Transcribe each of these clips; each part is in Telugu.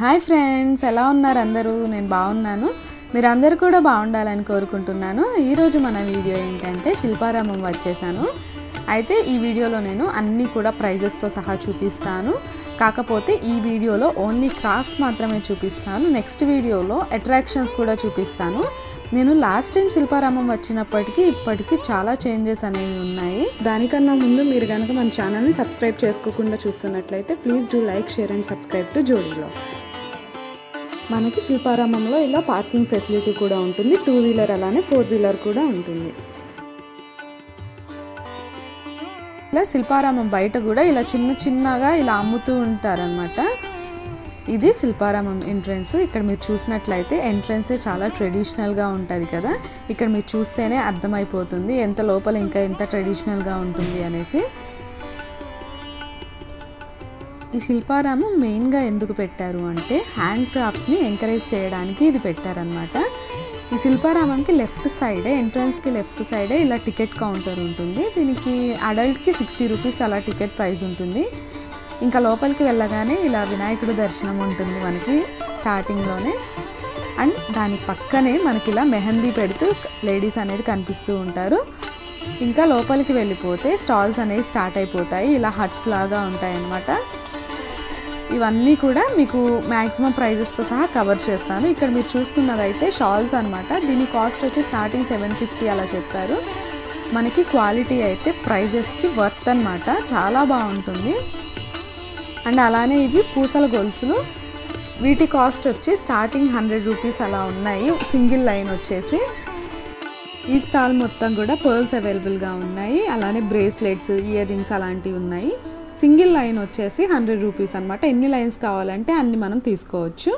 హాయ్ ఫ్రెండ్స్, ఎలా ఉన్నారు అందరూ? నేను బాగున్నాను. మీరందరూ కూడా బాగుండాలని కోరుకుంటున్నాను. ఈరోజు మన వీడియో ఏంటంటే శిల్పారామం వచ్చేసాను. అయితే ఈ వీడియోలో నేను అన్నీ కూడా ప్రైజెస్తో సహా చూపిస్తాను. కాకపోతే ఈ వీడియోలో ఓన్లీ క్రాఫ్ట్స్ మాత్రమే చూపిస్తాను. నెక్స్ట్ వీడియోలో అట్రాక్షన్స్ కూడా చూపిస్తాను. నేను లాస్ట్ టైం శిల్పారామం వచ్చినప్పటికీ ఇప్పటికీ చాలా చేంజెస్ అనేవి ఉన్నాయి. దానికన్నా ముందు మీరు కనుక మన ఛానల్ని సబ్స్క్రైబ్ చేసుకోకుండా చూస్తున్నట్లయితే please do like, share and subscribe to Jodi vlogs. మనకి శిల్పారామంలో ఇలా పార్కింగ్ ఫెసిలిటీ కూడా ఉంటుంది. 2 వీలర్ అలానే 4 వీలర్ కూడా ఉంటుంది. ఇలా శిల్పారామం బయట కూడా ఇలా చిన్నగా ఇలా అమ్ముతూ ఉంటారనమాట. ఇది శిల్పారామం ఎంట్రన్స్. ఇక్కడ మీరు చూసినట్లయితే ఎంట్రన్సే చాలా ట్రెడిషనల్గా ఉంటుంది కదా. ఇక్కడ మీరు చూస్తేనే అర్థమైపోతుంది ఎంత లోపల ఇంకా ఎంత ట్రెడిషనల్గా ఉంటుంది అనేసి. ఈ శిల్పారామం మెయిన్గా ఎందుకు పెట్టారు అంటే హ్యాండ్ క్రాఫ్ట్స్ని ఎంకరేజ్ చేయడానికి ఇది పెట్టారనమాట. ఈ శిల్పారామంకి లెఫ్ట్ సైడే, ఎంట్రన్స్కి లెఫ్ట్ సైడే ఇలా టికెట్ కౌంటర్ ఉంటుంది. దీనికి అడల్ట్కి 60 రూపీస్ అలా టికెట్ ప్రైస్ ఉంటుంది. ఇంకా లోపలికి వెళ్ళగానే ఇలా వినాయకుడు దర్శనం ఉంటుంది మనకి స్టార్టింగ్లోనే. అండ్ దాని పక్కనే మనకి ఇలా మెహందీ పెడుతూ లేడీస్ అనేది కనిపిస్తూ ఉంటారు. ఇంకా లోపలికి వెళ్ళిపోతే స్టాల్స్ అనేవి స్టార్ట్ అయిపోతాయి. ఇలా హట్స్ లాగా ఉంటాయి అన్నమాట. ఇవన్నీ కూడా మీకు మ్యాక్సిమం ప్రైజెస్తో సహా కవర్ చేస్తాను. ఇక్కడ మీరు చూస్తున్నదైతే షాల్స్ అనమాట. దీని కాస్ట్ వచ్చి స్టార్టింగ్ 750 అలా చెప్పారు. మనకి క్వాలిటీ అయితే ప్రైజెస్కి వర్త్ అనమాట. చాలా బాగుంటుంది. అండ్ అలానే ఇవి పూసల గొలుసులు. వీటి కాస్ట్ వచ్చి స్టార్టింగ్ 100 రూపీస్ అలా ఉన్నాయి. సింగిల్ లైన్ వచ్చేసి. ఈ స్టాల్ మొత్తం కూడా పర్ల్స్ అవైలబుల్గా ఉన్నాయి. అలానే బ్రేస్లెట్స్, ఇయర్ రింగ్స్ అలాంటివి ఉన్నాయి. సింగిల్ లైన్ వచ్చేసి 100 రూపీస్ అనమాట. ఎన్ని లైన్స్ కావాలంటే అన్ని మనం తీసుకోవచ్చు.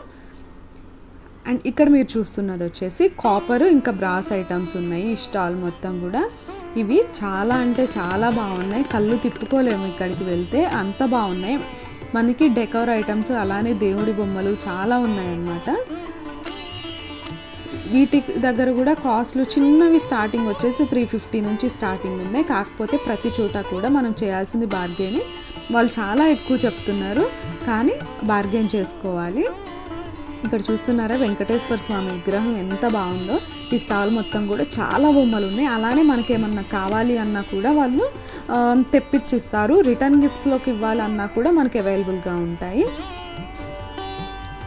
అండ్ ఇక్కడ మీరు చూస్తున్నది వచ్చేసి కాపర్ ఇంకా బ్రాస్ ఐటమ్స్ ఉన్నాయి. ఈ స్టాల్ మొత్తం కూడా ఇవి చాలా అంటే చాలా బాగున్నాయి. కళ్ళు తిప్పుకోలేము ఇక్కడికి వెళ్తే, అంత బాగున్నాయి. మనకి డెకోర్ ఐటమ్స్ అలానే దేవుడి బొమ్మలు చాలా ఉన్నాయన్నమాట. వీటి దగ్గర కూడా కాస్ట్లు చిన్నవి స్టార్టింగ్ వచ్చేసి 350 నుంచి స్టార్టింగ్ ఉన్నాయి. కాకపోతే ప్రతి చోట కూడా మనం చేయాల్సింది బార్గెన్. వాళ్ళు చాలా ఎక్కువ చెప్తున్నారు కానీ బార్గెన్ చేసుకోవాలి. ఇక్కడ చూస్తున్నారా వెంకటేశ్వర స్వామి విగ్రహం ఎంత బాగుందో. ఈ స్టాల్ మొత్తం కూడా చాలా బొమ్మలు ఉన్నాయి. అలానే మనకి ఏమన్నా కావాలి అన్నా కూడా వాళ్ళు తెప్పించిస్తారు. రిటర్న్ గిఫ్ట్స్లోకి ఇవ్వాలన్నా కూడా మనకి అవైలబుల్గా ఉంటాయి.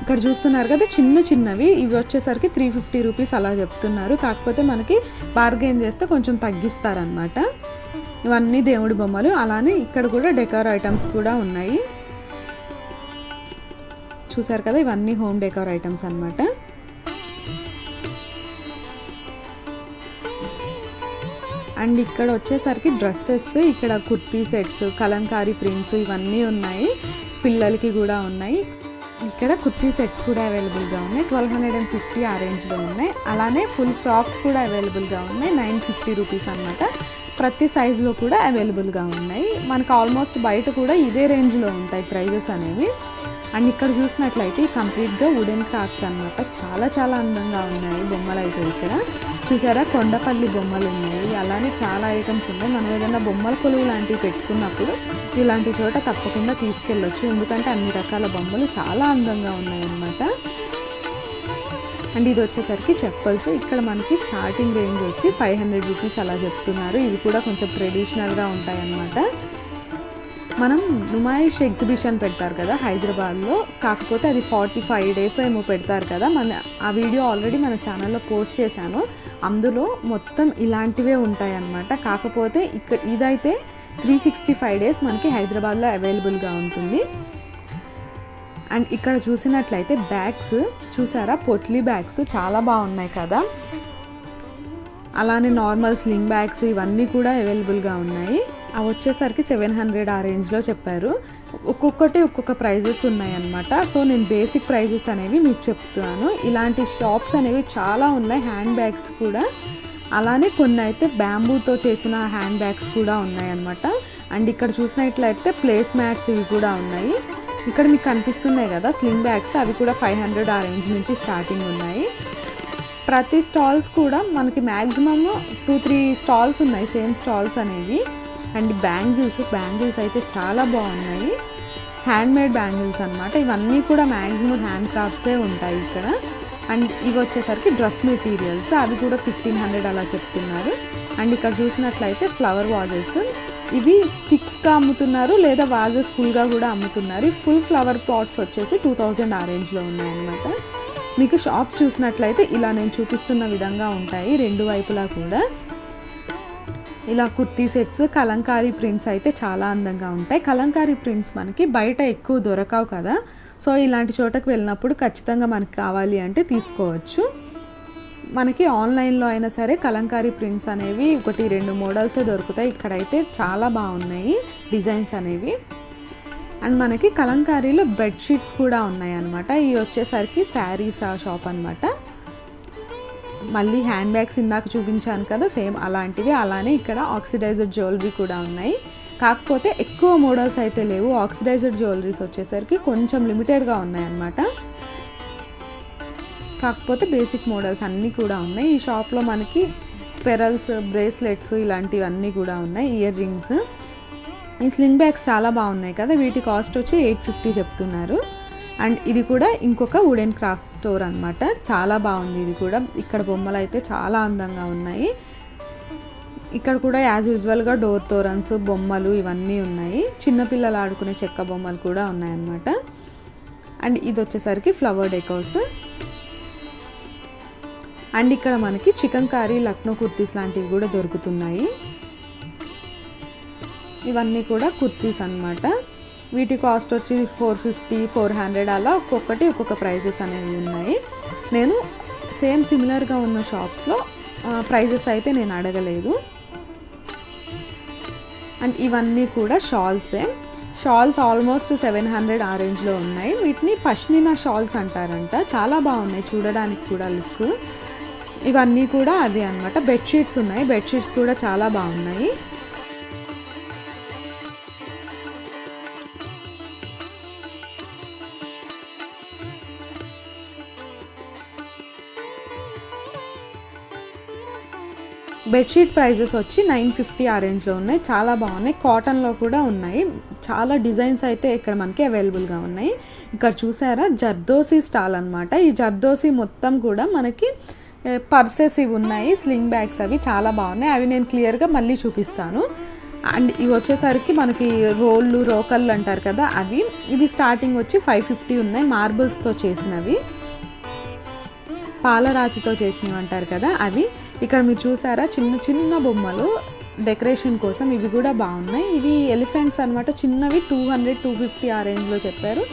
ఇక్కడ చూస్తున్నారు కదా చిన్నవి, ఇవి వచ్చేసరికి 350 రూపీస్ అలా చెప్తున్నారు. కాకపోతే మనకి బార్గెన్ చేస్తే కొంచెం తగ్గిస్తారనమాట. ఇవన్నీ దేవుడి బొమ్మలు. అలానే ఇక్కడ కూడా డెకోర్ ఐటమ్స్ కూడా ఉన్నాయి. చూసారు కదా, ఇవన్నీ హోమ్ డెకోర్ ఐటమ్స్ అన్నమాట. అండ్ ఇక్కడ వచ్చేసరికి డ్రెస్సెస్, ఇక్కడ కుర్తీ సెట్స్, కలంకారీ ప్రింట్స్ ఇవన్నీ ఉన్నాయి. పిల్లలకి కూడా ఉన్నాయి. ఇక్కడ కుర్తీ సెట్స్ కూడా అవైలబుల్గా ఉన్నాయి. 1250 ఆ రేంజ్లో ఉన్నాయి. అలానే ఫుల్ ఫ్రాక్స్ కూడా అవైలబుల్గా ఉన్నాయి. 950 రూపీస్ అనమాట. ప్రతి సైజులో కూడా అవైలబుల్గా ఉన్నాయి. మనకు ఆల్మోస్ట్ బయట కూడా ఇదే రేంజ్లో ఉంటాయి ప్రైజెస్ అనేవి. అండ్ ఇక్కడ చూసినట్లయితే కంప్లీట్గా వుడెన్ క్రాఫ్ట్స్ అనమాట. చాలా అందంగా ఉన్నాయి బొమ్మలు అయితే. ఇక్కడ చూసారా కొండపల్లి బొమ్మలు ఉన్నాయి. అలానే చాలా ఐటమ్స్ ఉన్నాయి. మనం ఏదైనా బొమ్మల కొలువు లాంటివి పెట్టుకున్నప్పుడు ఇలాంటి చోట తప్పకుండా తీసుకెళ్ళొచ్చు. ఎందుకంటే అన్ని రకాల బొమ్మలు చాలా అందంగా ఉన్నాయి అన్నమాట. అండ్ ఇది వచ్చేసరికి చెప్పల్స్. ఇక్కడ మనకి స్టార్టింగ్ రేంజ్ వచ్చి 500 రూపీస్ అలా చెప్తున్నారు. ఇవి కూడా కొంచెం ట్రెడిషనల్గా ఉంటాయి అన్నమాట. మనం నుమాయిష్ ఎగ్జిబిషన్ పెడతారు కదా హైదరాబాద్లో, కాకపోతే అది 45 days ఏమో పెడతారు కదా. ఆ వీడియో ఆల్రెడీ మన ఛానల్లో పోస్ట్ చేశాను. అందులో మొత్తం ఇలాంటివే ఉంటాయి అన్నమాట. కాకపోతే ఇక్కడ ఇదైతే 365 days మనకి హైదరాబాద్లో అవైలబుల్గా ఉంటుంది. అండ్ ఇక్కడ చూసినట్లయితే బ్యాగ్స్ చూసారా, పొట్లీ బ్యాగ్స్ చాలా బాగున్నాయి కదా. అలానే నార్మల్ స్లింగ్ బ్యాగ్స్ ఇవన్నీ కూడా అవైలబుల్గా ఉన్నాయి. అవి వచ్చేసరికి 700 ఆ రేంజ్లో చెప్పారు. ఒక్కొక్కటి ఒక్కొక్క ప్రైజెస్ ఉన్నాయన్నమాట. సో నేను బేసిక్ ప్రైజెస్ అనేవి మీకు చెప్తున్నాను. ఇలాంటి షాప్స్ అనేవి చాలా ఉన్నాయి. హ్యాండ్ బ్యాగ్స్ కూడా, అలానే కొన్ని అయితే బ్యాంబూతో చేసిన హ్యాండ్ బ్యాగ్స్ కూడా ఉన్నాయన్నమాట. అండ్ ఇక్కడ చూసినట్లయితే ప్లేస్ మ్యాట్స్ ఇవి కూడా ఉన్నాయి. ఇక్కడ మీకు కనిపిస్తున్నాయి కదా స్లింగ్ బ్యాగ్స్, అవి కూడా 500 ఆ రేంజ్ నుంచి స్టార్టింగ్ ఉన్నాయి. ప్రతి స్టాల్స్ కూడా మనకి మ్యాక్సిమమ్ 2-3 స్టాల్స్ ఉన్నాయి, సేమ్ స్టాల్స్ అనేవి. అండ్ బ్యాంగిల్స్ అయితే చాలా బాగున్నాయి. హ్యాండ్మేడ్ బ్యాంగిల్స్ అనమాట. ఇవన్నీ కూడా మ్యాక్సిమం హ్యాండ్ క్రాఫ్ట్సే ఉంటాయి ఇక్కడ. అండ్ ఇవి వచ్చేసరికి డ్రెస్ మెటీరియల్స్, అవి కూడా 1500 అలా చెప్తున్నారు. అండ్ ఇక్కడ చూసినట్లయితే ఫ్లవర్ వాజెస్, ఇవి స్టిక్స్గా అమ్ముతున్నారు లేదా వాజెస్ ఫుల్గా కూడా అమ్ముతున్నారు. ఫుల్ ఫ్లవర్ పాట్స్ వచ్చేసి 2000 ఆ రేంజ్లో ఉన్నాయన్నమాట. మీకు షాప్స్ చూసినట్లయితే ఇలా నేను చూపిస్తున్న విధంగా ఉంటాయి రెండు వైపులా కూడా. ఇలా కుర్తీ సెట్స్, కలంకారీ ప్రింట్స్ అయితే చాలా అందంగా ఉంటాయి. కలంకారీ ప్రింట్స్ మనకి బయట ఎక్కువ దొరకవు కదా, సో ఇలాంటి చోటకు వెళ్ళినప్పుడు ఖచ్చితంగా మనకి కావాలి అంటే తీసుకోవచ్చు. మనకి ఆన్లైన్లో అయినా సరే కలంకారీ ప్రింట్స్ అనేవి 1-2 మోడల్సే దొరుకుతాయి. ఇక్కడైతే చాలా బాగున్నాయి డిజైన్స్ అనేవి. అండ్ మనకి కలంకారీలో బెడ్షీట్స్ కూడా ఉన్నాయి అన్నమాట. ఇవి వచ్చేసరికి శారీస్ షాప్ అనమాట. మళ్ళీ హ్యాండ్ బ్యాగ్స్ ఇందాక చూపించాను కదా, సేమ్ అలాంటివి. అలానే ఇక్కడ ఆక్సిడైజ్డ్ జ్యువెలరీ కూడా ఉన్నాయి. కాకపోతే ఎక్కువ మోడల్స్ అయితే లేవు. ఆక్సిడైజ్డ్ జ్యువెలరీస్ వచ్చేసరికి కొంచెం లిమిటెడ్గా ఉన్నాయన్నమాట. కాకపోతే బేసిక్ మోడల్స్ అన్నీ కూడా ఉన్నాయి. ఈ షాప్లో మనకి పెరల్స్, బ్రేస్లెట్స్ ఇలాంటివన్నీ కూడా ఉన్నాయి. ఇయర్ రింగ్స్, ఈ స్లింగ్ బ్యాగ్స్ చాలా బాగున్నాయి కదా, వీటి కాస్ట్ వచ్చి 850 చెప్తున్నారు. అండ్ ఇది కూడా ఇంకొక వుడెన్ క్రాఫ్ట్ స్టోర్ అనమాట. చాలా బాగుంది ఇది కూడా. ఇక్కడ బొమ్మలు అయితే చాలా అందంగా ఉన్నాయి. ఇక్కడ కూడా యాజ్ యూజువల్గా డోర్ తోరన్స్, బొమ్మలు ఇవన్నీ ఉన్నాయి. చిన్నపిల్లలు ఆడుకునే చెక్క బొమ్మలు కూడా ఉన్నాయన్నమాట. అండ్ ఇది వచ్చేసరికి ఫ్లవర్ డెకోర్స్. అండ్ ఇక్కడ మనకి చికెన్ కారీ, లక్నో కుర్తీస్ లాంటివి కూడా దొరుకుతున్నాయి. ఇవన్నీ కూడా కుర్తీస్ అన్నమాట. వీటి కాస్ట్ వచ్చి 450, 400 అలా ఒక్కొక్కటి ఒక్కొక్క ప్రైజెస్ అనేవి ఉన్నాయి. నేను సేమ్ సిమిలర్గా ఉన్న షాప్స్లో ప్రైజెస్ అయితే నేను అడగలేదు. అండ్ ఇవన్నీ కూడా షాల్సే. షాల్స్ ఆల్మోస్ట్ 700 ఆ రేంజ్లో ఉన్నాయి. వీటిని పష్మినా షాల్స్ అంటారంట. చాలా బాగున్నాయి చూడడానికి కూడా లుక్. ఇవన్నీ కూడా అదే అనమాట. బెడ్షీట్స్ ఉన్నాయి. బెడ్షీట్స్ కూడా చాలా బాగున్నాయి. బెడ్షీట్ ప్రైజెస్ వచ్చి 950 ఆ రేంజ్లో ఉన్నాయి. చాలా బాగున్నాయి. కాటన్లో కూడా ఉన్నాయి. చాలా డిజైన్స్ అయితే ఇక్కడ మనకి అవైలబుల్గా ఉన్నాయి. ఇక్కడ చూసారా జర్దోసి స్టాల్ అనమాట. ఈ జర్దోసి మొత్తం కూడా మనకి పర్సెస్ ఇవి ఉన్నాయి, స్లింగ్ బ్యాగ్స్, అవి చాలా బాగున్నాయి. అవి నేను క్లియర్గా మళ్ళీ చూపిస్తాను. అండ్ ఇవి వచ్చేసరికి మనకి రోళ్ళు, రోకళ్ళు అంటారు కదా, అవి. ఇవి స్టార్టింగ్ వచ్చి 550 ఉన్నాయి. మార్బుల్స్తో చేసినవి, పాలరాతితో చేసినవి అంటారు కదా, అవి. ఇక్కడ మీరు చూసారా చిన్న చిన్న బొమ్మలు డెకరేషన్ కోసం, ఇవి కూడా బాగున్నాయి. ఇవి ఎలిఫెంట్స్ అనమాట. చిన్నవి 200, 250 ఆ రేంజ్లో చెప్పారు.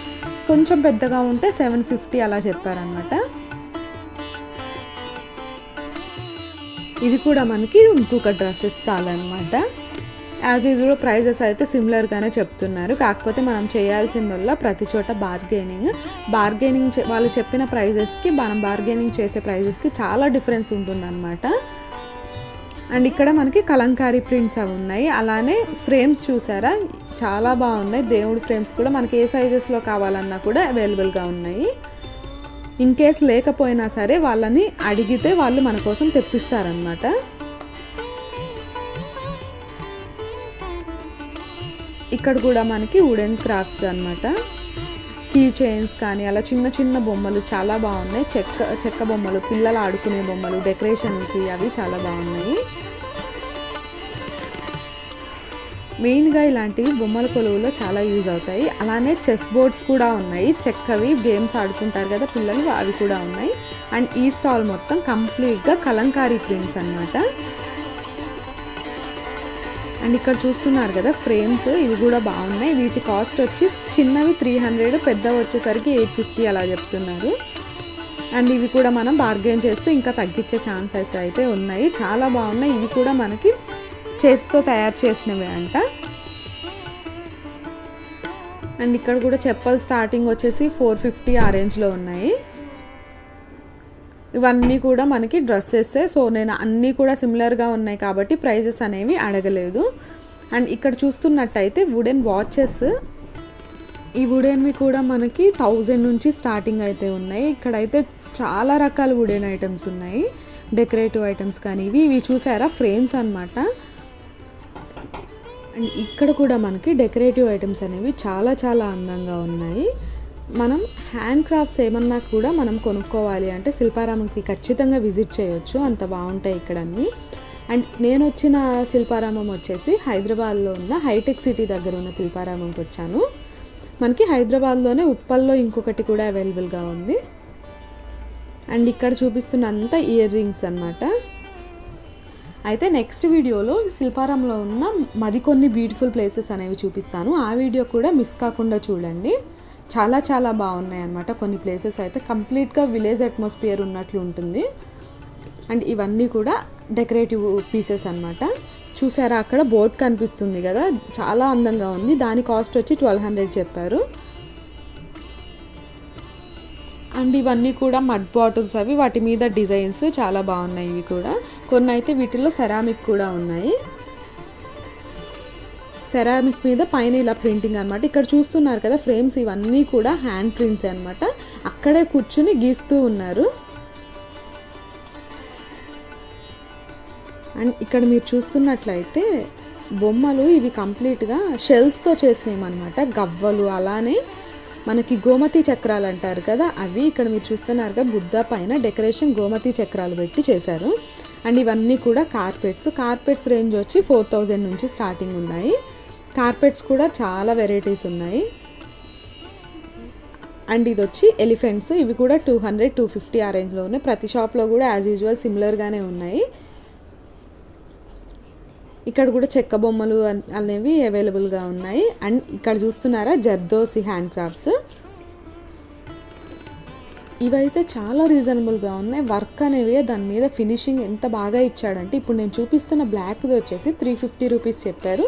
కొంచెం పెద్దగా ఉంటే 750 అలా చెప్పారనమాట. ఇది కూడా మనకి ఇంకొక డ్రెస్సెస్ స్టాల్ అనమాట. యాజ్ యూజువల్ ప్రైజెస్ అయితే సిమిలర్గానే చెప్తున్నారు. కాకపోతే మనం చేయాల్సిందల్లా ప్రతి చోట బార్గెనింగ్ వాళ్ళు చెప్పిన ప్రైజెస్కి మనం బార్గెనింగ్ చేసే ప్రైజెస్కి చాలా డిఫరెన్స్ ఉంటుందన్నమాట. అండ్ ఇక్కడ మనకి కలంకారీ ప్రింట్స్ అవి ఉన్నాయి. అలానే ఫ్రేమ్స్ చూసారా చాలా బాగున్నాయి. దేవుడి ఫ్రేమ్స్ కూడా మనకి ఏ సైజెస్లో కావాలన్నా కూడా అవైలబుల్గా ఉన్నాయి. ఇన్ కేస్ లేకపోయినా సరే వాళ్ళని అడిగితే వాళ్ళు మన కోసం తెప్పిస్తారనమాట. ఇక్కడ కూడా మనకి వుడెన్ క్రాఫ్ట్స్ అనమాట. కీ చైన్స్ కానీ అలా చిన్న చిన్న బొమ్మలు చాలా బాగున్నాయి. చెక్క బొమ్మలు, పిల్లలు ఆడుకునే బొమ్మలు, డెకరేషన్కి అవి చాలా బాగున్నాయి. మెయిన్గా ఇలాంటివి బొమ్మల కొలువులో చాలా యూజ్ అవుతాయి. అలానే చెస్ బోర్డ్స్ కూడా ఉన్నాయి, చెక్కవి, గేమ్స్ ఆడుకుంటారు కదా పిల్లలు, అవి కూడా ఉన్నాయి. అండ్ ఈ స్టాల్ మొత్తం కంప్లీట్గా కలంకారీ ప్రింట్స్ అనమాట. అండ్ ఇక్కడ చూస్తున్నారు కదా ఫ్రేమ్స్, ఇవి కూడా బాగున్నాయి. వీటి కాస్ట్ వచ్చి చిన్నవి 300, పెద్దవి వచ్చేసరికి 850 అలా చెప్తున్నారు. అండ్ ఇవి కూడా మనం బార్గెన్ చేస్తే ఇంకా తగ్గించే ఛాన్సెస్ అయితే ఉన్నాయి. చాలా బాగున్నాయి. ఇవి కూడా మనకి చేతితో తయారు చేసినవి అంట. అండ్ ఇక్కడ కూడా చెప్పల్ స్టార్టింగ్ వచ్చేసి 450 ఆ రేంజ్లో ఉన్నాయి. ఇవన్నీ కూడా మనకి డ్రెస్సెస్. సో నేను అన్నీ కూడా సిమిలర్గా ఉన్నాయి కాబట్టి ప్రైజెస్ అనేవి అడగలేదు. అండ్ ఇక్కడ చూస్తున్నట్టయితే వుడెన్ వాచెస్, ఈ వుడెన్వి కూడా మనకి 1000 నుంచి స్టార్టింగ్ అయితే ఉన్నాయి. ఇక్కడైతే చాలా రకాల వుడెన్ ఐటమ్స్ ఉన్నాయి, డెకరేటివ్ ఐటమ్స్ కానీ. ఇవి చూసారా ఫ్రేమ్స్ అనమాట. అండ్ ఇక్కడ కూడా మనకి డెకరేటివ్ ఐటమ్స్ అనేవి చాలా చాలా అందంగా ఉన్నాయి. మనం హ్యాండ్ క్రాఫ్ట్స్ ఏమన్నా కూడా మనం కొనుక్కోవాలి అంటే శిల్పారామంకి ఖచ్చితంగా విజిట్ చేయొచ్చు, అంత బాగుంటాయి ఇక్కడ అన్నీ. అండ్ నేను వచ్చిన శిల్పారామం వచ్చేసి హైదరాబాద్లో ఉన్న హైటెక్ సిటీ దగ్గర ఉన్న శిల్పారామంకి వచ్చాను. మనకి హైదరాబాద్లోనే ఉప్పల్లో ఇంకొకటి కూడా అవైలబుల్గా ఉంది. అండ్ ఇక్కడ చూపిస్తున్న అంతా ఇయర్ రింగ్స్ అన్నమాట. అయితే నెక్స్ట్ వీడియోలో శిల్పారాంలో ఉన్న మరికొన్ని బ్యూటిఫుల్ ప్లేసెస్ అనేవి చూపిస్తాను. ఆ వీడియో కూడా మిస్ కాకుండా చూడండి. చాలా చాలా బాగున్నాయి అన్నమాట. కొన్ని ప్లేసెస్ అయితే కంప్లీట్గా విలేజ్ అట్మాస్ఫియర్ ఉన్నట్లు ఉంటుంది. అండ్ ఇవన్నీ కూడా డెకరేటివ్ పీసెస్ అన్నమాట. చూసారా అక్కడ బోట్ కనిపిస్తుంది కదా, చాలా అందంగా ఉంది. దాని కాస్ట్ వచ్చి 1200 చెప్పారు. అండ్ ఇవన్నీ కూడా మడ్ బాటిల్స్ అవి, వాటి మీద డిజైన్స్ చాలా బాగున్నాయి. ఇవి కూడా కొన్ని అయితే వీటిల్లో సెరామిక్ కూడా ఉన్నాయి. సెరామిక్ మీద పైన ఇలా ప్రింటింగ్ అనమాట. ఇక్కడ చూస్తున్నారు కదా ఫ్రేమ్స్, ఇవన్నీ కూడా హ్యాండ్ ప్రింట్స్ అనమాట. అక్కడే కూర్చుని గీస్తూ ఉన్నారు. అండ్ ఇక్కడ మీరు చూస్తున్నట్లయితే బొమ్మలు ఇవి కంప్లీట్గా షెల్స్తో చేసినవి అనమాట. గవ్వలు, అలానే మనకి గోమతి చక్రాలు అంటారు కదా అవి. ఇక్కడ మీరు చూస్తున్నారుగా బుద్ధ పైన డెకరేషన్ గోమతి చక్రాలు పెట్టి చేశారు. అండ్ ఇవన్నీ కూడా కార్పెట్స్ రేంజ్ వచ్చి 4000 నుంచి స్టార్టింగ్ ఉన్నాయి. కార్పెట్స్ కూడా చాలా వెరైటీస్ ఉన్నాయి. అండ్ ఇది వచ్చి ఎలిఫెంట్స్, ఇవి కూడా 200-250 ఆ రేంజ్లో ఉన్నాయి. ప్రతి షాప్లో కూడా యాజ్ యూజువల్ సిమిలర్గానే ఉన్నాయి. ఇక్కడ కూడా చెక్క బొమ్మలు అనేవి అవైలబుల్గా ఉన్నాయి. అండ్ ఇక్కడ చూస్తున్నారా జర్దోసి హ్యాండ్ క్రాఫ్ట్స్, ఇవైతే చాలా రీజనబుల్గా ఉన్నాయి. వర్క్ అనేవి దాని మీద ఫినిషింగ్ ఎంత బాగా ఇచ్చాడంటే, ఇప్పుడు నేను చూపిస్తున్న బ్లాక్ది వచ్చేసి 350 రూపీస్ చెప్పారు.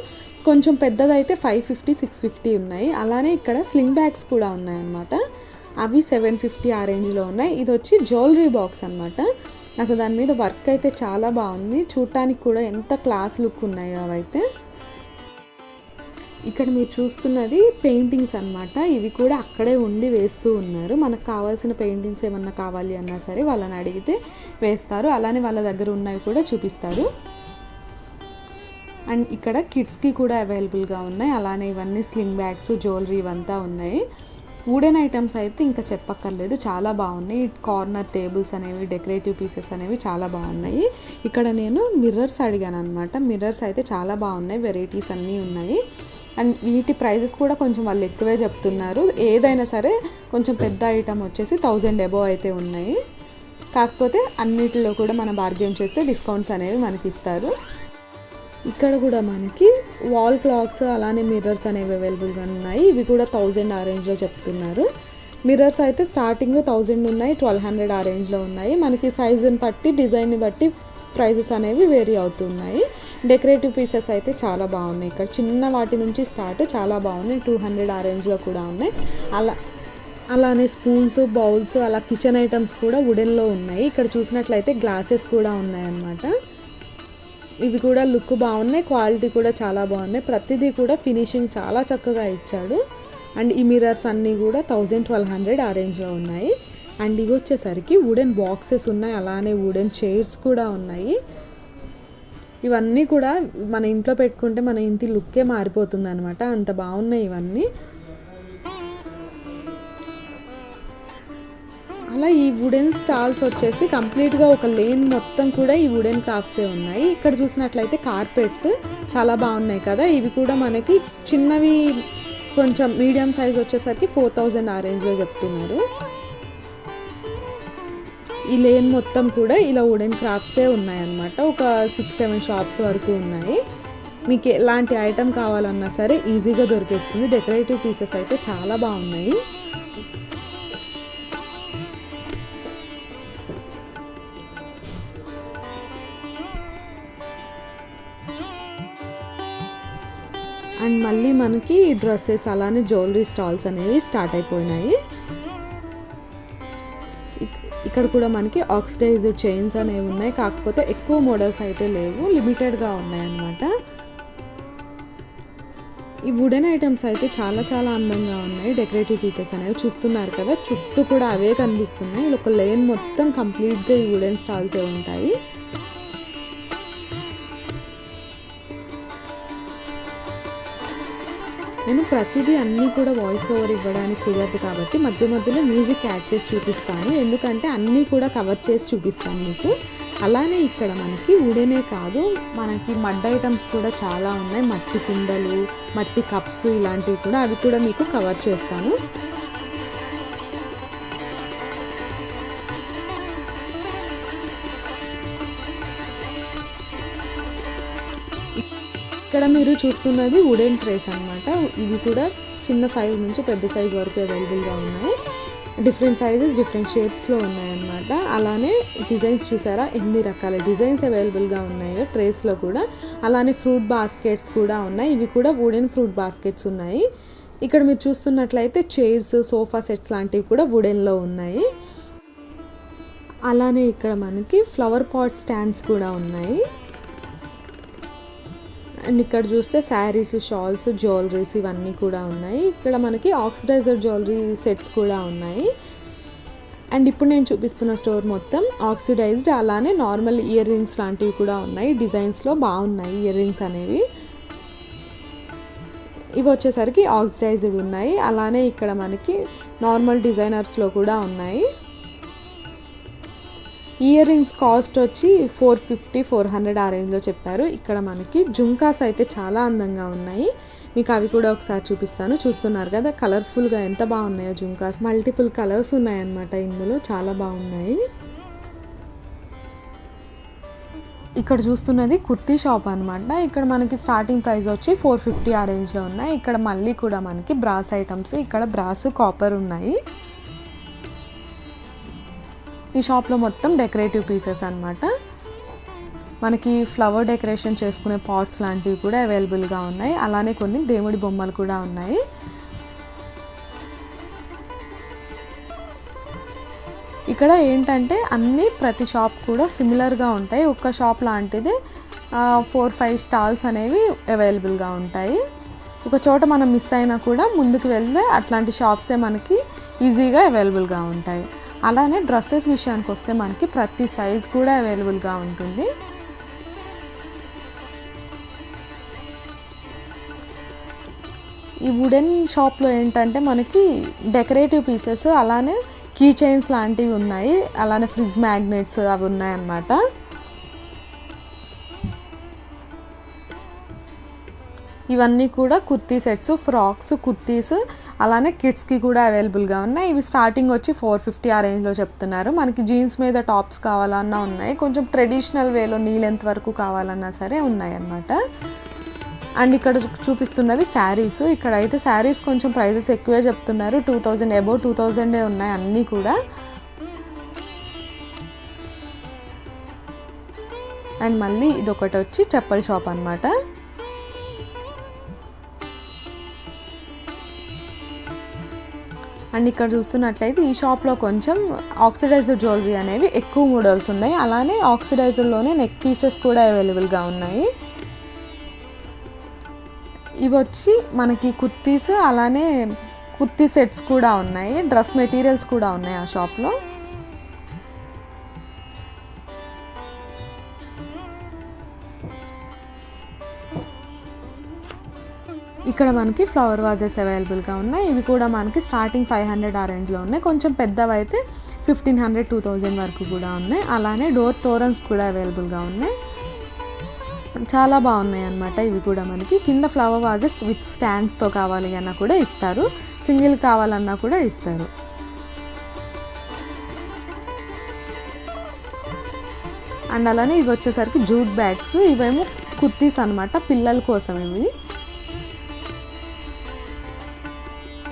కొంచెం పెద్దదైతే 550-650 ఉన్నాయి. అలానే ఇక్కడ స్లింగ్ బ్యాగ్స్ కూడా ఉన్నాయన్నమాట. అవి 750 ఆ రేంజ్లో ఉన్నాయి. ఇది వచ్చి జ్యువెలరీ బాక్స్ అనమాట. అసలు దాని మీద వర్క్ అయితే చాలా బాగుంది. చూడటానికి కూడా ఎంత క్లాస్ లుక్ ఉన్నాయో అవైతే. ఇక్కడ మీరు చూస్తున్నది పెయింటింగ్స్ అన్నమాట. ఇవి కూడా అక్కడే ఉండి వేస్తూ ఉన్నారు. మనకు కావాల్సిన పెయింటింగ్స్ ఏమన్నా కావాలి అన్నా సరే వాళ్ళని అడిగితే వేస్తారు. అలానే వాళ్ళ దగ్గర ఉన్నవి కూడా చూపిస్తారు. అండ్ ఇక్కడ కిడ్స్కి కూడా అవైలబుల్గా ఉన్నాయి. అలానే ఇవన్నీ స్లింగ్ బ్యాగ్స్, జ్యువెలరీ ఇవంతా ఉన్నాయి. వుడెన్ ఐటమ్స్ అయితే ఇంకా చెప్పక్కర్లేదు, చాలా బాగున్నాయి. కార్నర్ టేబుల్స్ అనేవి, డెకరేటివ్ పీసెస్ అనేవి చాలా బాగున్నాయి. ఇక్కడ నేను మిర్రర్స్ అడిగాను అనమాట. మిర్రర్స్ అయితే చాలా బాగున్నాయి, వెరైటీస్ అన్నీ ఉన్నాయి. అండ్ వీటి ప్రైజెస్ కూడా కొంచెం వాళ్ళు ఎక్కువే చెప్తున్నారు. ఏదైనా సరే కొంచెం పెద్ద ఐటమ్ వచ్చేసి 1000 అబోవ్ అయితే ఉన్నాయి. కాకపోతే అన్నిటిలో కూడా మనం బార్గెన్ చేస్తే డిస్కౌంట్స్ అనేవి మనకి ఇస్తారు. ఇక్కడ కూడా మనకి వాల్ క్లాక్స్, అలానే మిర్రర్స్ అనేవి అవైలబుల్గా ఉన్నాయి. ఇవి కూడా 1000 ఆ రేంజ్లో చెప్తున్నారు. మిర్రర్స్ అయితే స్టార్టింగ్ 1000 ఉన్నాయి, 1200 ఆ రేంజ్లో ఉన్నాయి. మనకి సైజుని బట్టి, డిజైన్ని బట్టి ప్రైజెస్ అనేవి వేరీ అవుతున్నాయి. డెకరేటివ్ పీసెస్ అయితే చాలా బాగున్నాయి. ఇక్కడ చిన్న వాటి నుంచి స్టార్ట్ చాలా బాగున్నాయి. 200 ఆ రేంజ్లో కూడా ఉన్నాయి. అలానే స్పూన్స్, బౌల్స్, అలా కిచెన్ ఐటమ్స్ కూడా వుడెన్లో ఉన్నాయి. ఇక్కడ చూసినట్లయితే గ్లాసెస్ కూడా ఉన్నాయన్నమాట. ఇవి కూడా లుక్ బాగున్నాయి, క్వాలిటీ కూడా చాలా బాగున్నాయి. ప్రతిదీ కూడా ఫినిషింగ్ చాలా చక్కగా ఇచ్చాడు. అండ్ ఈ మిర్రర్స్ అన్నీ కూడా 1000-1200 ఆ రేంజ్లో ఉన్నాయి. అండ్ ఇవి వచ్చేసరికి వుడెన్ బాక్సెస్ ఉన్నాయి, అలానే వుడెన్ చైర్స్ కూడా ఉన్నాయి. ఇవన్నీ కూడా మన ఇంట్లో పెట్టుకుంటే మన ఇంటి లుక్కే మారిపోతుంది అనమాట, అంత బాగున్నాయి ఇవన్నీ. అలా ఈ వుడెన్ స్టాల్స్ వచ్చేసి కంప్లీట్గా ఒక లేన్ మొత్తం కూడా ఈ వుడెన్ క్రాఫ్ట్సే ఉన్నాయి. ఇక్కడ చూసినట్లయితే కార్పెట్స్ చాలా బాగున్నాయి కదా. ఇవి కూడా మనకి చిన్నవి కొంచెం మీడియం సైజ్ వచ్చేసరికి 4000 ఆ రేంజ్లో చెప్తున్నారు. ఈ లేన్ మొత్తం కూడా ఇలా వుడెన్ క్రాఫ్ట్సే ఉన్నాయన్నమాట. ఒక 6-7 షాప్స్ వరకు ఉన్నాయి. మీకు ఎలాంటి ఐటెం కావాలన్నా సరే ఈజీగా దొరికేస్తుంది. డెకరేటివ్ పీసెస్ అయితే చాలా బాగున్నాయి. అండ్ మళ్ళీ మనకి డ్రెస్సెస్, అలానే జ్యువెలరీ స్టాల్స్ అనేవి స్టార్ట్ అయిపోయినాయి. ఇక్కడ కూడా మనకి ఆక్సిడైజ్డ్ చైన్స్ అనేవి ఉన్నాయి. కాకపోతే ఎక్కువ మోడల్స్ అయితే లేవు, లిమిటెడ్గా ఉన్నాయన్నమాట. ఈ వుడెన్ ఐటమ్స్ అయితే చాలా చాలా అందంగా ఉన్నాయి. డెకరేటివ్ పీసెస్ అనేవి చూస్తున్నారు కదా, చుట్టూ కూడా అవే కనిపిస్తున్నాయి. ఒక లేన్ మొత్తం కంప్లీట్గా ఈ వుడెన్ స్టాల్సే ఉంటాయి. నేను ప్రతిదీ అన్నీ కూడా వాయిస్ ఓవర్ ఇవ్వడానికి కుదరదు కాబట్టి మధ్య మధ్యలో మ్యూజిక్ యాడ్ చేసి చూపిస్తాను, ఎందుకంటే అన్నీ కూడా కవర్ చేసి చూపిస్తాను మీకు. అలానే ఇక్కడ మనకి వుడెనే కాదు, మనకి మడ్ ఐటమ్స్ కూడా చాలా ఉన్నాయి. మట్టి కుండలు, మట్టి కప్స్ ఇలాంటివి కూడా, అవి కూడా మీకు కవర్ చేస్తాను. ఇక్కడ మీరు చూస్తున్నది వుడెన్ ట్రేస్ అనమాట. ఇవి కూడా చిన్న సైజ్ నుంచి పెద్ద సైజ్ వరకు అవైలబుల్గా ఉన్నాయి. డిఫరెంట్ సైజెస్ డిఫరెంట్ షేప్స్లో ఉన్నాయన్నమాట. అలానే డిజైన్స్ చూసారా ఎన్ని రకాల డిజైన్స్ అవైలబుల్గా ఉన్నాయో ట్రేస్లో కూడా. అలానే ఫ్రూట్ బాస్కెట్స్ కూడా ఉన్నాయి, ఇవి కూడా వుడెన్ ఫ్రూట్ బాస్కెట్స్ ఉన్నాయి. ఇక్కడ మీరు చూస్తున్నట్లయితే చైర్స్, సోఫా సెట్స్ లాంటివి కూడా వుడెన్లో ఉన్నాయి. అలానే ఇక్కడ మనకి ఫ్లవర్ పాట్ స్టాండ్స్ కూడా ఉన్నాయి. అండ్ ఇక్కడ చూస్తే శారీస్, షాల్స్, జ్యువెలరీస్ ఇవన్నీ కూడా ఉన్నాయి. ఇక్కడ మనకి ఆక్సిడైజర్ జ్యువెలరీ సెట్స్ కూడా ఉన్నాయి. అండ్ ఇప్పుడు నేను చూపిస్తున్న స్టోర్ మొత్తం ఆక్సిడైజ్డ్, అలానే నార్మల్ ఇయర్ రింగ్స్ లాంటివి కూడా ఉన్నాయి. డిజైన్స్లో బాగున్నాయి ఇయర్ రింగ్స్ అనేవి. ఇవి వచ్చేసరికి ఆక్సిడైజ్డ్ ఉన్నాయి. అలానే ఇక్కడ మనకి నార్మల్ డిజైనర్స్లో కూడా ఉన్నాయి. ఇయర్ రింగ్స్ కాస్ట్ వచ్చి 450-400 ఆ రేంజ్లో చెప్పారు. ఇక్కడ మనకి జుంకాస్ అయితే చాలా అందంగా ఉన్నాయి, మీకు అవి కూడా ఒకసారి చూపిస్తాను. చూస్తున్నారు కదా కలర్ఫుల్గా ఎంత బాగున్నాయో జుంకాస్. మల్టిపుల్ కలర్స్ ఉన్నాయన్నమాట ఇందులో, చాలా బాగున్నాయి. ఇక్కడ చూస్తున్నది కుర్తీ షాప్ అనమాట. ఇక్కడ మనకి స్టార్టింగ్ ప్రైస్ వచ్చి 450 ఆ రేంజ్లో ఉన్నాయి. ఇక్కడ మళ్ళీ కూడా మనకి బ్రాస్ ఐటమ్స్, ఇక్కడ బ్రాస్, కాపర్ ఉన్నాయి. ఈ షాప్లో మొత్తం డెకరేటివ్ పీసెస్ అనమాట. మనకి ఫ్లవర్ డెకరేషన్ చేసుకునే పాట్స్ లాంటివి కూడా అవైలబుల్గా ఉన్నాయి. అలానే కొన్ని దేవుడి బొమ్మలు కూడా ఉన్నాయి. ఇక్కడ ఏంటంటే అన్నీ ప్రతి షాప్ కూడా సిమిలర్గా ఉంటాయి. ఒక్క షాప్ లాంటిది 4-5 స్టాల్స్ అనేవి అవైలబుల్గా ఉంటాయి. ఒక చోట మనం మిస్ అయినా కూడా ముందుకు వెళ్తే అట్లాంటి షాప్సే మనకి ఈజీగా అవైలబుల్గా ఉంటాయి. అలానే డ్రెస్సెస్ విషయానికి వస్తే మనకి ప్రతి సైజ్ కూడా అవైలబుల్గా ఉంటుంది. ఈ వుడెన్ షాప్లో ఏంటంటే మనకి డెకరేటివ్ పీసెస్, అలానే కీ చైన్స్ లాంటివి ఉన్నాయి. అలానే ఫ్రిడ్జ్ మ్యాగ్నెట్స్ అవి ఉన్నాయన్నమాట. ఇవన్నీ కూడా కుర్తీ సెట్స్, ఫ్రాక్స్, కుర్తీస్, అలానే కిడ్స్కి కూడా అవైలబుల్గా ఉన్నాయి. ఇవి స్టార్టింగ్ వచ్చి 450 ఆ రేంజ్లో చెప్తున్నారు. మనకి జీన్స్ మీద టాప్స్ కావాలన్నా ఉన్నాయి, కొంచెం ట్రెడిషనల్ వేలో నీ లెంత్ వరకు కావాలన్నా సరే ఉన్నాయి అన్నమాట. అండ్ ఇక్కడ చూపిస్తున్నది శారీస్. ఇక్కడ అయితే శారీస్ కొంచెం ప్రైజెస్ ఎక్కువే చెప్తున్నారు, 2000 అబోవ్ 2000 ఉన్నాయి అన్నీ కూడా. అండ్ మళ్ళీ ఇదొకటి వచ్చి చెప్పుల షాప్ అనమాట. అండ్ ఇక్కడ చూస్తున్నట్లయితే ఈ షాప్లో కొంచెం ఆక్సిడైజర్ జ్యువెలరీ అనేవి ఎక్కువ మోడల్స్ ఉన్నాయి. అలానే ఆక్సిడైజర్లోనే నెక్ పీసెస్ కూడా అవైలబుల్గా ఉన్నాయి. ఇవి వచ్చి మనకి కుర్తీస్, అలానే కుర్తీ సెట్స్ కూడా ఉన్నాయి. డ్రెస్ మెటీరియల్స్ కూడా ఉన్నాయి ఆ షాప్లో. ఇక్కడ మనకి ఫ్లవర్ వాజెస్ అవైలబుల్గా ఉన్నాయి. ఇవి కూడా మనకి స్టార్టింగ్ 500 ఆ రేంజ్లో ఉన్నాయి. కొంచెం పెద్దవి అయితే 1500-2000 వరకు కూడా ఉన్నాయి. అలానే డోర్ తోరన్స్ కూడా అవైలబుల్గా ఉన్నాయి. చాలా బాగున్నాయి అన్నమాట. ఇవి కూడా మనకి కింద ఫ్లవర్ వాజెస్ విత్ స్టాండ్స్తో కావాలి అన్నా కూడా ఇస్తారు, సింగిల్ కావాలన్నా కూడా ఇస్తారు. అండ్ అలానే ఇవి వచ్చేసరికి జూట్ బ్యాగ్స్. ఇవేమో కుర్తీస్ అనమాట, పిల్లల కోసం ఇవి.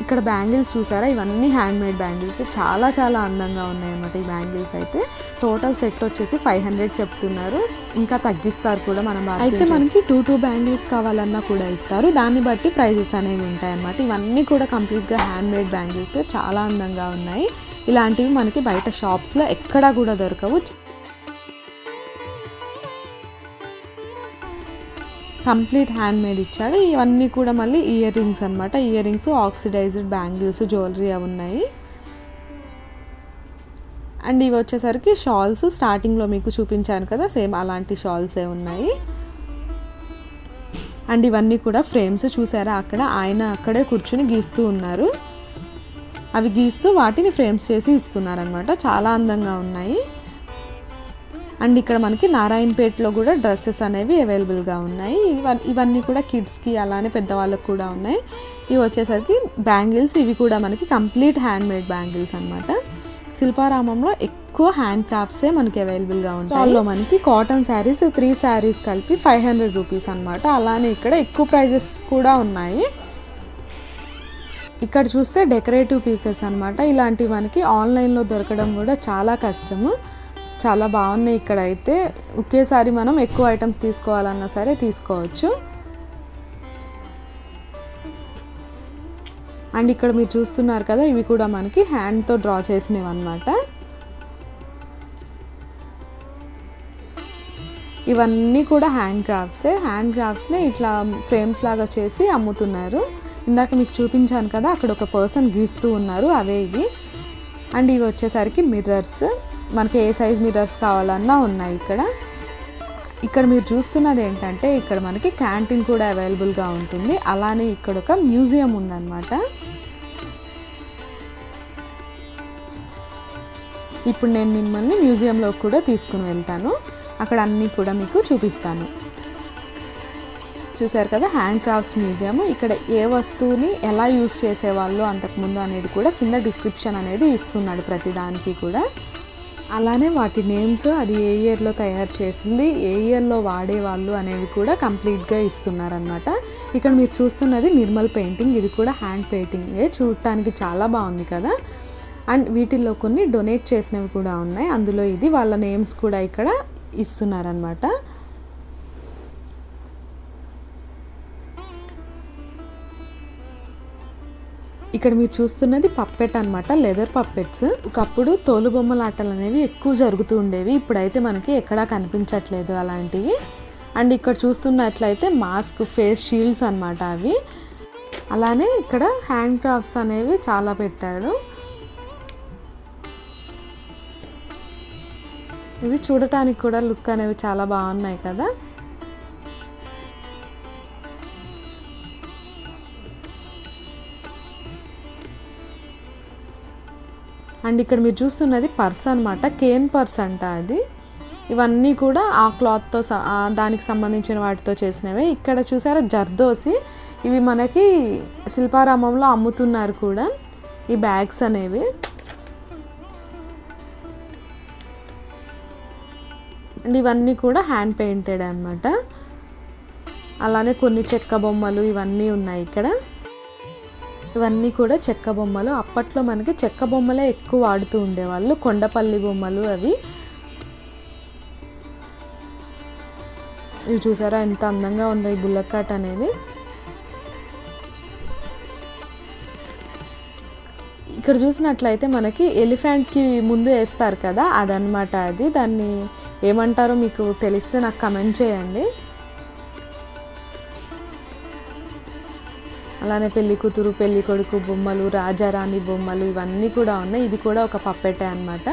ఇక్కడ బ్యాంగిల్స్ చూసారా, ఇవన్నీ హ్యాండ్ మేడ్ బ్యాంగిల్స్, చాలా చాలా అందంగా ఉన్నాయి అన్నమాట. ఈ బ్యాంగిల్స్ అయితే టోటల్ సెట్ వచ్చేసి 500 చెప్తున్నారు, ఇంకా తగ్గిస్తారు కూడా. మనం అయితే మనకి 2 బ్యాంగిల్స్ కావాలన్నా కూడా ఇస్తారు, దాన్ని బట్టి ప్రైజెస్ అనేవి ఉంటాయి అన్నమాట. ఇవన్నీ కూడా కంప్లీట్గా హ్యాండ్ మేడ్ బ్యాంగిల్స్, చాలా అందంగా ఉన్నాయి. ఇలాంటివి మనకి బయట షాప్స్లో ఎక్కడా కూడా దొరకవు. కంప్లీట్ హ్యాండ్ మేడ్ ఇచ్చాడు. ఇవన్నీ కూడా మళ్ళీ ఇయర్ రింగ్స్ అనమాట. Earrings, oxidised bangles, jewellery అవి ఉన్నాయి. అండ్ ఇవి వచ్చేసరికి షాల్స్, స్టార్టింగ్లో మీకు చూపించాను కదా సేమ్ అలాంటి షాల్సే ఉన్నాయి. అండ్ ఇవన్నీ కూడా ఫ్రేమ్స్ చూసారా, అక్కడ ఆయన అక్కడే కూర్చుని గీస్తూ ఉన్నారు. అవి గీస్తూ వాటిని ఫ్రేమ్స్ చేసి ఇస్తున్నారనమాట. చాలా అందంగా ఉన్నాయి. అండ్ ఇక్కడ మనకి నారాయణపేటలో కూడా డ్రెస్సెస్ అనేవి అవైలబుల్గా ఉన్నాయి. ఇవన్నీ కూడా కిడ్స్కి అలానే పెద్దవాళ్ళకి కూడా ఉన్నాయి. ఇవి వచ్చేసరికి బ్యాంగిల్స్, ఇవి కూడా మనకి కంప్లీట్ హ్యాండ్ మేడ్ బ్యాంగిల్స్ అనమాట. శిల్పారామంలో ఎక్కువ హ్యాండ్ క్రాఫ్ట్సే మనకి అవైలబుల్గా ఉంటాయి. అందులో మనకి కాటన్ శారీస్ 3 శారీస్ కలిపి 500 రూపీస్ అనమాట. అలానే ఇక్కడ ఎక్కువ ప్రైజెస్ కూడా ఉన్నాయి. ఇక్కడ చూస్తే డెకరేటివ్ పీసెస్ అనమాట. ఇలాంటివి మనకి ఆన్లైన్లో దొరకడం కూడా చాలా కష్టము. చాలా బాగున్నాయి. ఇక్కడ అయితే ఒకేసారి మనం ఎక్కువ ఐటమ్స్ తీసుకోవాలన్నా సరే తీసుకోవచ్చు. అండ్ ఇక్కడ మీరు చూస్తున్నారు కదా, ఇవి కూడా మనకి హ్యాండ్తో డ్రా చేసినవి అనమాట. ఇవన్నీ కూడా హ్యాండ్ క్రాఫ్ట్స్ని ఇట్లా ఫ్రేమ్స్ లాగా చేసి అమ్ముతున్నారు. ఇందాక మీకు చూపించాను కదా, అక్కడ ఒక పర్సన్ గీస్తూ ఉన్నారు, అవే ఇవి. అండ్ ఇవి వచ్చేసరికి మిర్రర్స్, మనకి ఏ సైజ్ మిర్రర్స్ కావాలన్నా ఉన్నాయి ఇక్కడ. ఇక్కడ మీరు చూస్తున్నది ఏంటంటే, ఇక్కడ మనకి క్యాంటీన్ కూడా అవైలబుల్గా ఉంటుంది. అలానే ఇక్కడ ఒక మ్యూజియం ఉందన్నమాట. ఇప్పుడు నేను మిమ్మల్ని మ్యూజియంలో కూడా తీసుకుని వెళ్తాను. అక్కడ అన్నీ కూడా మీకు చూపిస్తాను. చూసారు కదా, హ్యాండ్ క్రాఫ్ట్స్ మ్యూజియం. ఇక్కడ ఏ వస్తువుని ఎలా యూస్ చేసేవాళ్ళు అంతకుముందు అనేది కూడా కింద డిస్క్రిప్షన్ అనేది ఇస్తున్నాడు ప్రతిదానికి కూడా. అలానే వాటి నేమ్స్, అది ఏ ఇయర్లో తయారు చేసింది, ఏ ఇయర్లో వాడేవాళ్ళు అనేవి కూడా కంప్లీట్గా ఇస్తున్నారనమాట. ఇక్కడ మీరు చూస్తున్నది నిర్మల్ పెయింటింగ్. ఇది కూడా హ్యాండ్ పెయింటింగే, చూడటానికి చాలా బాగుంది కదా. అండ్ వీటిల్లో కొన్ని డొనేట్ చేసినవి కూడా ఉన్నాయి. అందులో ఇది వాళ్ళ నేమ్స్ కూడా ఇక్కడ ఇస్తున్నారనమాట. ఇక్కడ మీరు చూస్తున్నది పప్పెట్ అనమాట, లెదర్ పప్పెట్స్. ఒకప్పుడు తోలుబొమ్మలాటలు అనేవి ఎక్కువ జరుగుతూ ఉండేవి. ఇప్పుడైతే మనకి ఎక్కడా కనిపించట్లేదు అలాంటివి. అండ్ ఇక్కడ చూస్తున్నట్లయితే మాస్క్, ఫేస్ షీల్డ్స్ అనమాట అవి. అలానే ఇక్కడ హ్యాండ్ క్రాఫ్ట్స్ అనేవి చాలా పెట్టాడు. ఇవి చూడటానికి కూడా లుక్ అనేవి చాలా బాగున్నాయి కదా. అండ్ ఇక్కడ మీరు చూస్తున్నది పర్స్ అనమాట, కేన్ పర్స్ అంట అది. ఇవన్నీ కూడా ఆ క్లాత్తో దానికి సంబంధించిన వాటితో చేసినవే. ఇక్కడ చూసారా జర్దోసి, ఇవి మనకి శిల్పారామంలో అమ్ముతున్నారు కూడా ఈ బ్యాగ్స్ అనేవి. అండ్ ఇవన్నీ కూడా హ్యాండ్ పెయింటెడ్ అనమాట. అలానే కొన్ని చెక్క బొమ్మలు ఇవన్నీ ఉన్నాయి ఇక్కడ. ఇవన్నీ కూడా చెక్క బొమ్మలు. అప్పట్లో మనకి చెక్క బొమ్మలే ఎక్కువ వాడుతూ ఉండేవాళ్ళు, కొండపల్లి బొమ్మలు అవి. ఇవి చూసారా ఎంత అందంగా ఉందో ఈ బుల్లకాట్ అనేది. ఇక్కడ చూసినట్లయితే మనకి ఎలిఫెంట్కి ముందు వేస్తారు కదా, అదనమాట అది. దాన్ని ఏమంటారో మీకు తెలిస్తే నాకు కమెంట్ చేయండి. అలానే పెళ్లి కూతురు, పెళ్లి కొడుకు బొమ్మలు, రాజారాణి బొమ్మలు ఇవన్నీ కూడా ఉన్నాయి. ఇది కూడా ఒక పప్పెటే అనమాట.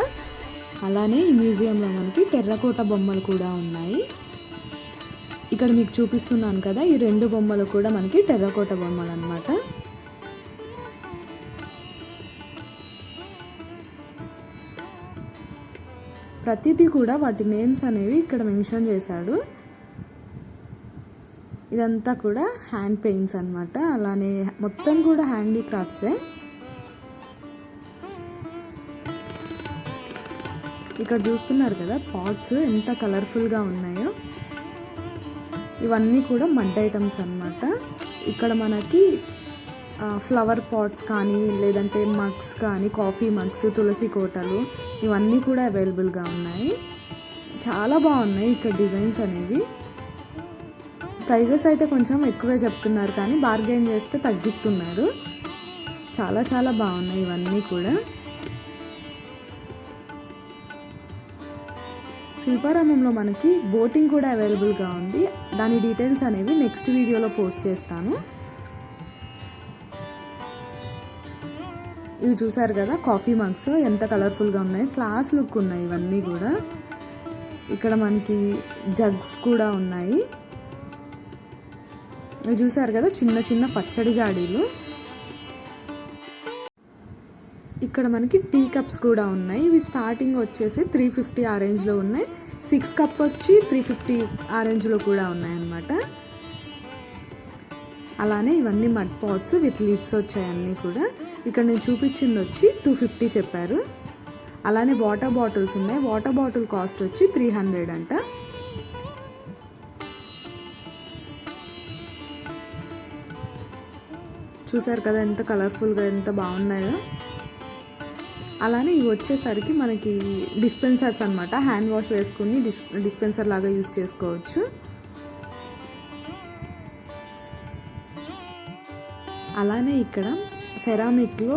అలానే ఈ మ్యూజియంలో మనకి టెర్రకోట బొమ్మలు కూడా ఉన్నాయి. ఇక్కడ మీకు చూపిస్తున్నాను కదా, ఈ 2 బొమ్మలు కూడా మనకి టెర్రకోట బొమ్మలు అనమాట. ప్రతిదీ కూడా వాటి నేమ్స్ అనేవి ఇక్కడ మెన్షన్ చేశాడు. ఇదంతా కూడా హ్యాండ్ పెయింట్స్ అనమాట. అలానే మొత్తం కూడా హ్యాండీక్రాఫ్ట్సే. ఇక్కడ చూస్తున్నారు కదా పాట్స్ ఎంత కలర్ఫుల్గా ఉన్నాయో. ఇవన్నీ కూడా మడ్ ఐటమ్స్ అనమాట. ఇక్కడ మనకి ఫ్లవర్ పాట్స్ కానీ, లేదంటే మగ్స్ కానీ, కాఫీ మగ్స్, తులసి కోటలు ఇవన్నీ కూడా అవైలబుల్గా ఉన్నాయి. చాలా బాగున్నాయి ఇక్కడ డిజైన్స్ అనేవి. ప్రైజెస్ అయితే కొంచెం ఎక్కువే చెప్తున్నారు, కానీ బార్గెయిన్ చేస్తే తగ్గిస్తున్నారు. చాలా చాలా బాగున్నాయి ఇవన్నీ కూడా. శిల్పారామంలో మనకి బోటింగ్ కూడా అవైలబుల్గా ఉంది. దాని డీటెయిల్స్ అనేవి నెక్స్ట్ వీడియోలో పోస్ట్ చేస్తాను. ఇవి చూసారు కదా కాఫీ మగ్స్ ఎంత కలర్ఫుల్గా ఉన్నాయి, క్లాస్ లుక్ ఉన్నాయి ఇవన్నీ కూడా. ఇక్కడ మనకి జగ్స్ కూడా ఉన్నాయి. ఇవి చూసారు కదా చిన్న చిన్న పచ్చడి జాడీలు. ఇక్కడ మనకి టీ కప్స్ కూడా ఉన్నాయి. ఇవి స్టార్టింగ్ వచ్చేసి 350 ఆ రేంజ్లో ఉన్నాయి. 6 కప్ వచ్చి 350 ఆ రేంజ్లో కూడా ఉన్నాయి అన్నమాట. అలానే ఇవన్నీ మడ్ పాట్స్ విత్ లిడ్స్ వచ్చాయి అన్నీ కూడా. ఇక్కడ నేను చూపించింది వచ్చి 250 చెప్పారు. అలానే వాటర్ బాటిల్స్ ఉన్నాయి. వాటర్ బాటిల్ కాస్ట్ వచ్చి 300 అంట. చూసారు కదా ఎంత కలర్ఫుల్గా ఎంత బాగున్నాయో. అలానే ఇవి వచ్చేసరికి మనకి డిస్పెన్సర్స్ అనమాట. హ్యాండ్ వాష్ వేసుకుని డిస్పెన్సర్ లాగా యూస్ చేసుకోవచ్చు. అలానే ఇక్కడ సెరామిక్లో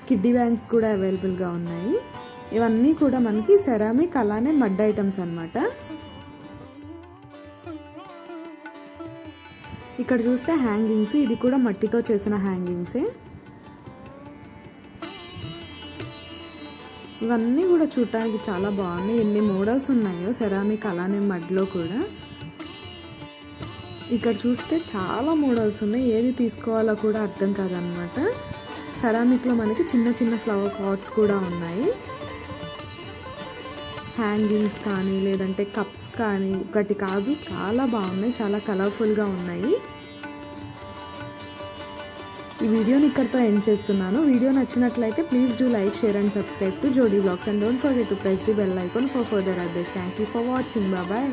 కిడ్డీ బ్యాంక్స్ కూడా అవైలబుల్గా ఉన్నాయి. ఇవన్నీ కూడా మనకి సెరామిక్ అలానే మడ్ ఐటమ్స్ అనమాట. ఇక్కడ చూస్తే హ్యాంగింగ్స్, ఇది కూడా మట్టితో చేసిన హ్యాంగింగ్సే. ఇవన్నీ కూడా చూడటానికి చాలా బాగున్నాయి. ఎన్ని మోడల్స్ ఉన్నాయో సెరామిక్ అలానే మడ్లో కూడా. ఇక్కడ చూస్తే చాలా మోడల్స్ ఉన్నాయి. ఏది తీసుకోవాలో కూడా అర్థం కాదనమాట. సెరామిక్లో మనకి చిన్న చిన్న ఫ్లవర్ పాట్స్ కూడా ఉన్నాయి. హ్యాంగింగ్స్ కానీ లేదంటే కప్స్ కానీ ఒకటి కాదు చాలా బాగున్నాయి. చాలా కలర్ఫుల్గా ఉన్నాయి. ఈ వీడియోని ఇక్కడితో ఎండ్ చేస్తున్నాను. వీడియో నచ్చినట్లయితే please do like, share and subscribe to Jodi vlogs and don't forget to press the bell icon for further updates. Thank you for watching. Bye.